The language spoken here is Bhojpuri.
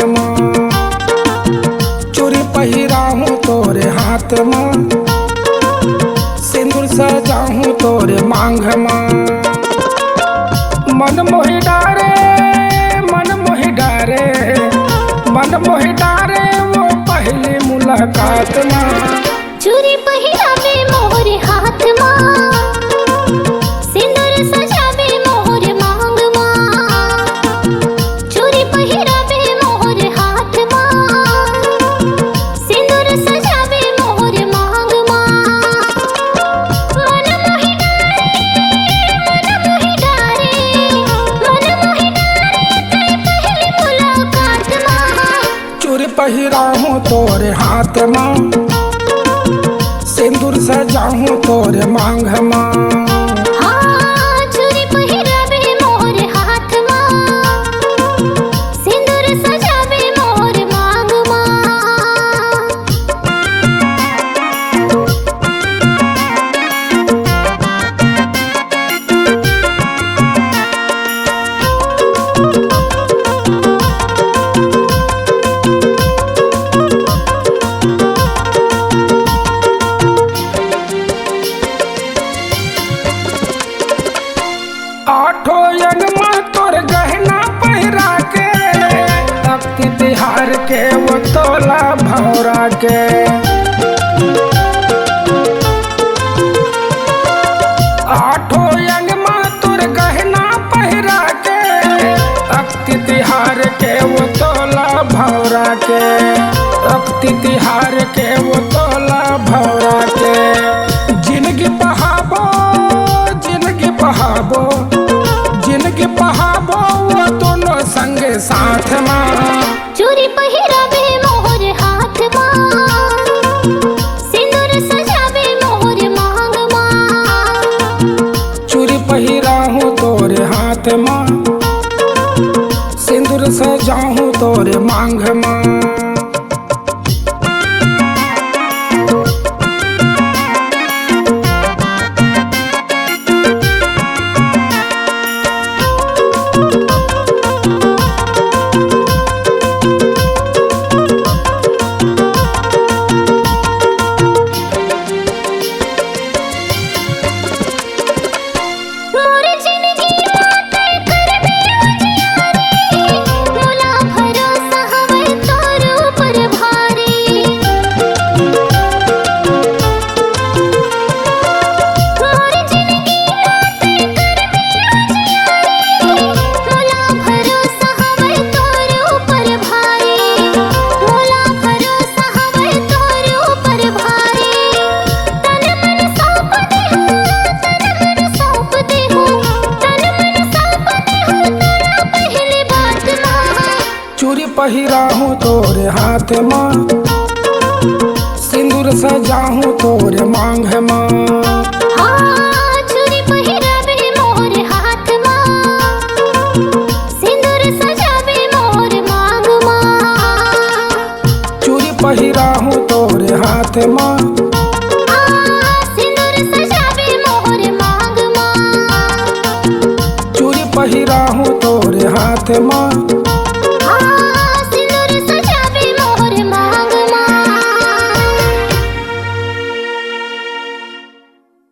माँ। चूड़ी पहिराहूँ तोरे हाथ माँ, सिंदूर सजाहूँ तोरे मांग माँ। मन मोहि डारे, मन मोहि डारे, मन मोहि डारे वो पहली मुलाकात माँ। चूड़ी पहिरावे मोर हाथ माँ, सिंदूर सजावे मोर मांग माँ। चूड़ी पहिरावे मोर हाथ माँ, सिंदूर सजावे मोर मांग माँ। मन मोहि डारे, मन मोहि डारे तई पहली मुलाकात माँ। चूड़ी पहिराहूँ तोरे हाथ माँ, सिंदूर सजाहूँ तोरे मांग माँ। हाँ, चूड़ी पहिरावे मोर हाथ माँ, सिंदूर सजावे मोर मांग माँ। आठो यन माँ तोर गहना पहिरा के, अक्ति तिहार के वो तोला भौरा के। आठो यन माँ तोर गहना पहिरा के, अक्ति तिहार के वो तोला भौरा के। अक्ति तिहार के वो तोला भौरा के। जिंदगी बहाबो, जिंदगी बहाबो, जिनके बहाबो वो दोनों संगे साथ माँ। चूड़ी पहिरावे मोर हाथ माँ, सिंदूर सजावे मोर मांग माँ। चूड़ी पहिराहूँ तोरे हाथ माँ, सिंदूर सजाहूँ तोरे मांग माँ। मोर जिंदगी माते करबे उजियारी, मोला भरोसा हवै तोर ऊपर भारी। मोर जिंदगी माते करबे उजियारी, मोला भरोसा हवै तोर ऊपर भारी। मोला भरोसा हवै तोर ऊपर भारी। तन मन सौंप देहूँ, तन मन सौंप देहूँ, तन मन सौंप देहूँ तोरा पहली बात माँ। चूड़ी पहिराहूँ तोरे हाथ माँ, सिंदूर सजाहूँ तोरे मांग माँ। हाँ, चूड़ी पहिरावे मोर हाथ माँ, सिंदूर सजावे मोर मांग माँ। चूड़ी पहिराहूँ तोरे हाथ माँ, सिंदूर सजावे मोर मांग माँ। चूड़ी पहिराहूँ तोरे हाथ माँ।